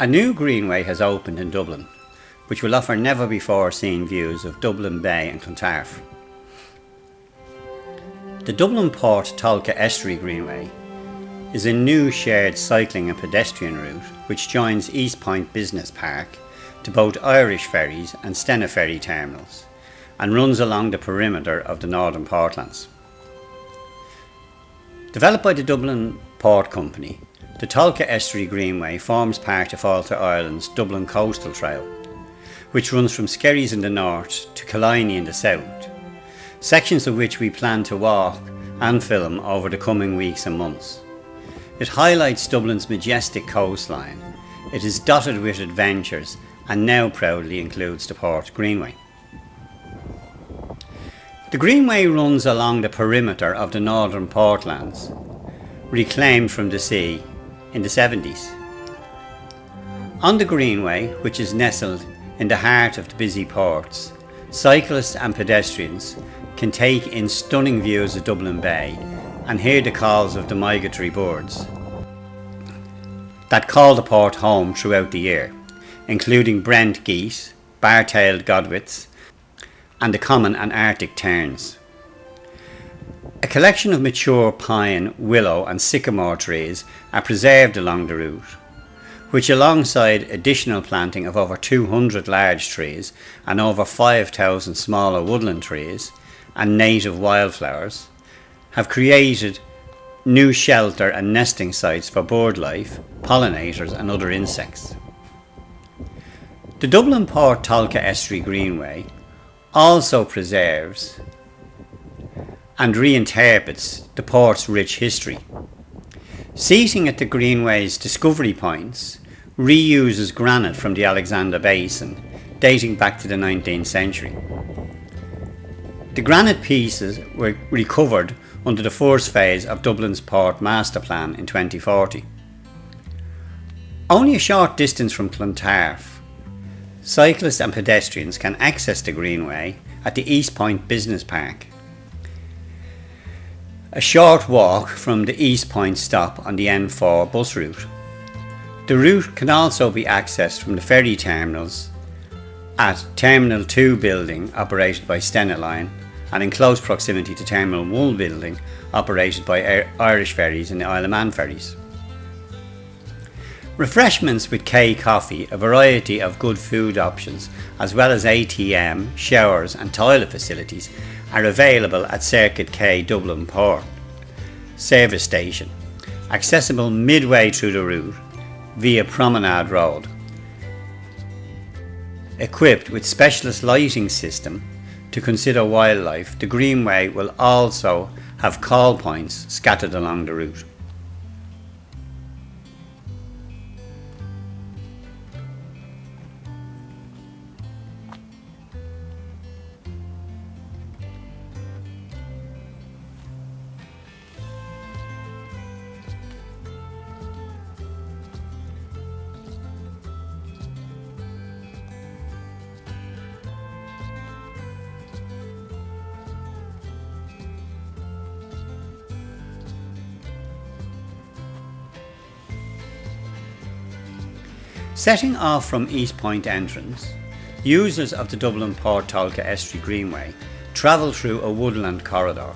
A new greenway has opened in Dublin, which will offer never before seen views of Dublin Bay and Clontarf. The Dublin Port Tolka Estuary Greenway is a new shared cycling and pedestrian route which joins EastPoint Business Park to both Irish ferries and Stena ferry terminals and runs along the perimeter of the northern portlands. Developed by the Dublin Port Company, the Tolka Estuary Greenway forms part of Ulster Ireland's Dublin Coastal Trail, which runs from Skerries in the north to Killiney in the south, sections of which we plan to walk and film over the coming weeks and months. It highlights Dublin's majestic coastline. It is dotted with adventures and now proudly includes the Port Greenway. The Greenway runs along the perimeter of the northern portlands, reclaimed from the sea in the 70s. On the Greenway, which is nestled in the heart of the busy ports, cyclists and pedestrians can take in stunning views of Dublin Bay and hear the calls of the migratory birds that call the port home throughout the year, including Brent geese, bar-tailed godwits, and the common and Arctic terns. A collection of mature pine, willow and sycamore trees are preserved along the route, which alongside additional planting of over 200 large trees and over 5,000 smaller woodland trees and native wildflowers, have created new shelter and nesting sites for bird life, pollinators and other insects. The Dublin Port Tolka Estuary Greenway also preserves and reinterprets the port's rich history. Seating at the Greenway's discovery points reuses granite from the Alexander Basin dating back to the 19th century. The granite pieces were recovered under the first phase of Dublin's Port Master Plan in 2040. Only a short distance from Clontarf, cyclists and pedestrians can access the Greenway at the EastPoint Business Park, a short walk from the EastPoint stop on the N4 bus route. The route can also be accessed from the ferry terminals at Terminal 2 building operated by Stena Line and in close proximity to Terminal 1 building operated by Irish Ferries and the Isle of Man ferries. Refreshments with K Coffee, a variety of good food options, as well as ATM, showers and toilet facilities are available at Circuit K Dublin Port service station, accessible midway through the route via Promenade Road. Equipped with specialist lighting system to consider wildlife, the Greenway will also have call points scattered along the route. Setting off from EastPoint entrance, users of the Dublin Port Tolka Estuary Greenway travel through a woodland corridor.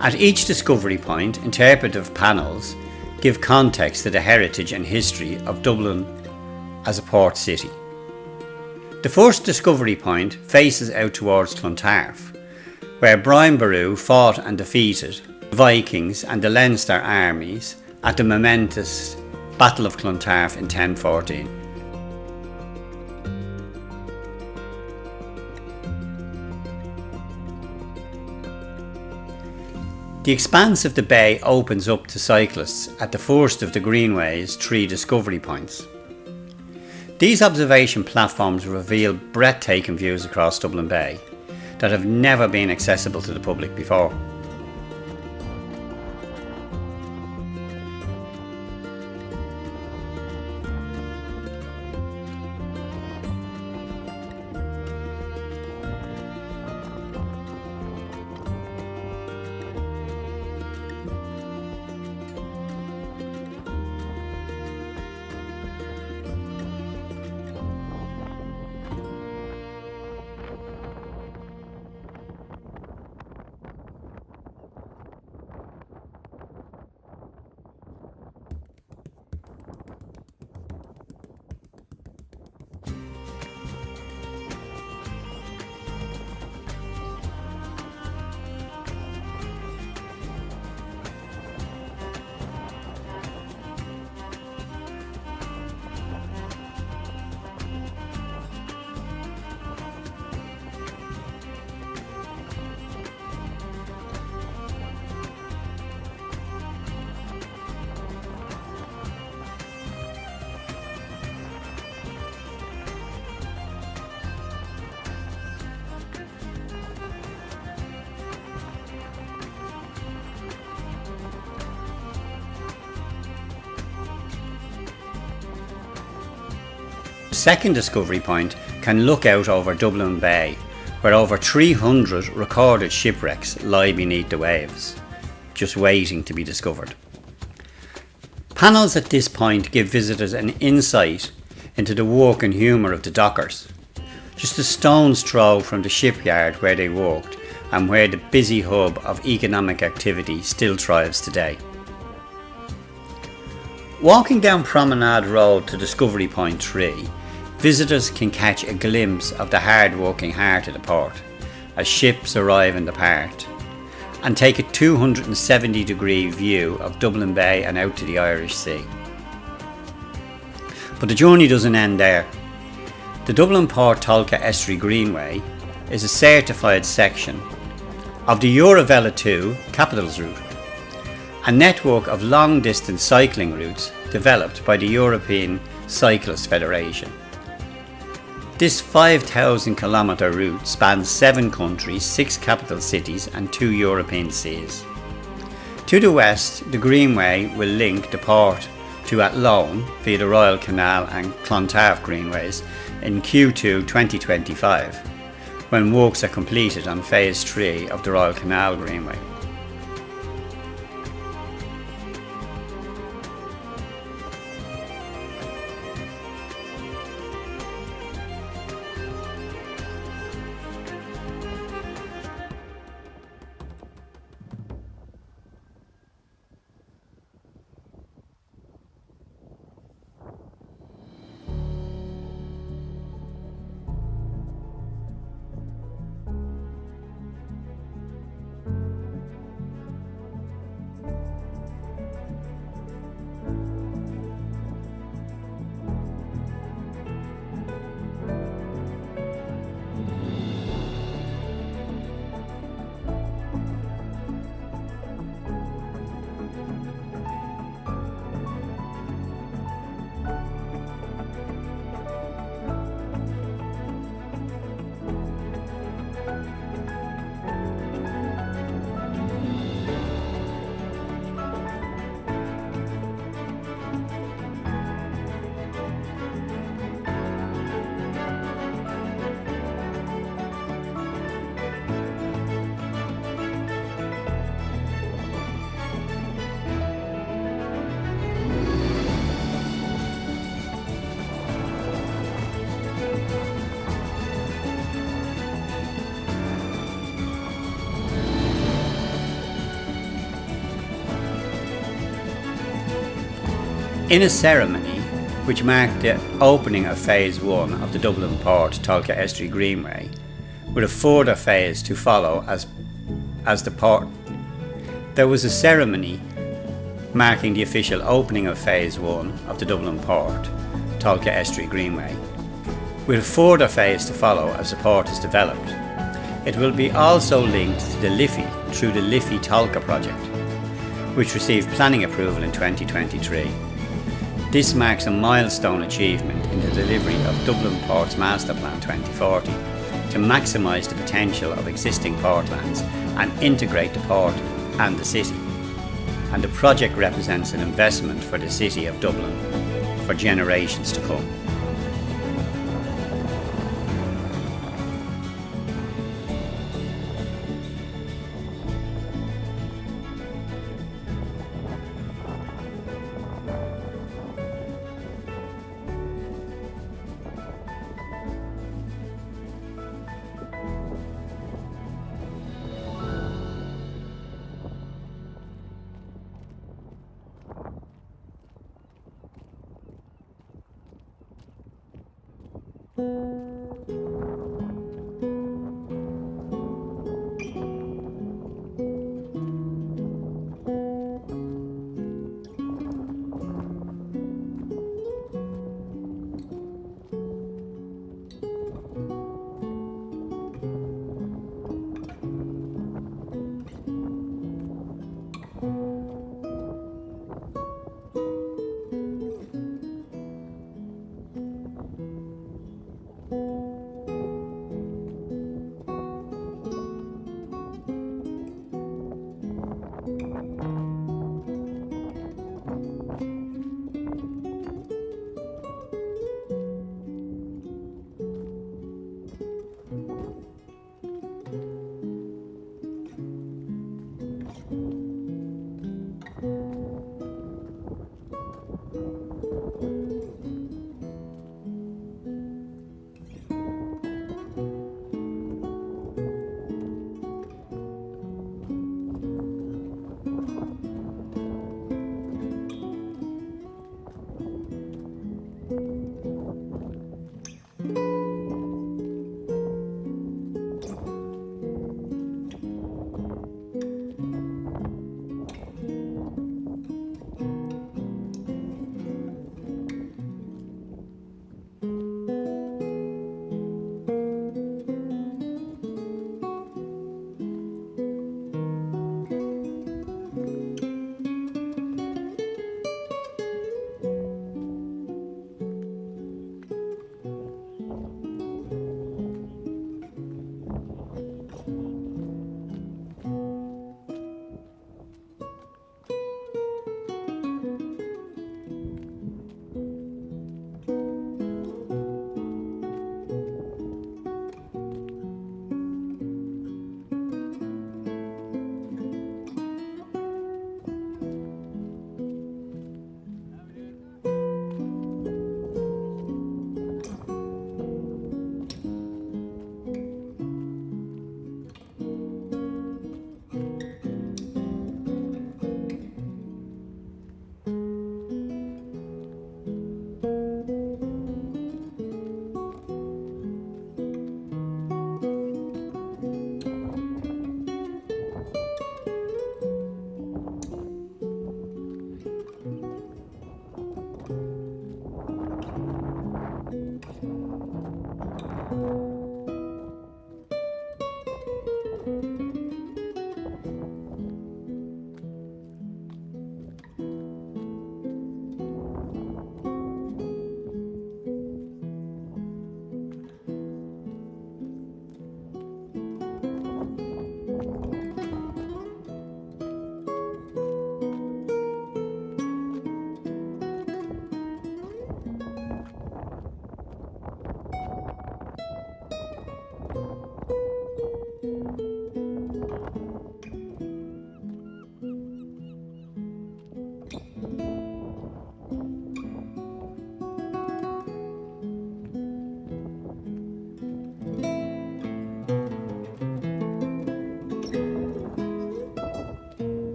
At each discovery point, interpretive panels give context to the heritage and history of Dublin as a port city. The first discovery point faces out towards Clontarf, where Brian Boru fought and defeated the Vikings and the Leinster armies at the momentous Battle of Clontarf in 1014. The expanse of the bay opens up to cyclists at the first of the Greenway's 3 discovery points. These observation platforms reveal breathtaking views across Dublin Bay that have never been accessible to the public before. The second discovery point can look out over Dublin Bay, where over 300 recorded shipwrecks lie beneath the waves, just waiting to be discovered. Panels at this point give visitors an insight into the work and humour of the dockers, just a stone's throw from the shipyard where they worked and where the busy hub of economic activity still thrives today. Walking down Promenade Road to Discovery Point 3, visitors can catch a glimpse of the hard-working heart of the port as ships arrive in the port, and take a 270-degree view of Dublin Bay and out to the Irish Sea. But the journey doesn't end there. The Dublin Port Tolka Estuary Greenway is a certified section of the Eurovela 2 Capitals route, a network of long-distance cycling routes developed by the European Cyclist Federation. This 5,000 kilometre route spans 7 countries, 6 capital cities and 2 European seas. To the west, the Greenway will link the port to Athlone via the Royal Canal and Clontarf Greenways in Q2 2025, when works are completed on Phase 3 of the Royal Canal Greenway. In a ceremony which marked the opening of Phase 1 of the Dublin Port Tolka Estuary Greenway, with a further phase to follow as the port. There was a ceremony marking the official opening of Phase 1 of the Dublin Port Tolka Estuary Greenway, with a further phase to follow as the port is developed. It will be also linked to the Liffey through the Liffey Tolka project, which received planning approval in 2023. This marks a milestone achievement in the delivery of Dublin Port's Master Plan 2040 to maximise the potential of existing portlands and integrate the port and the city. And the project represents an investment for the city of Dublin for generations to come.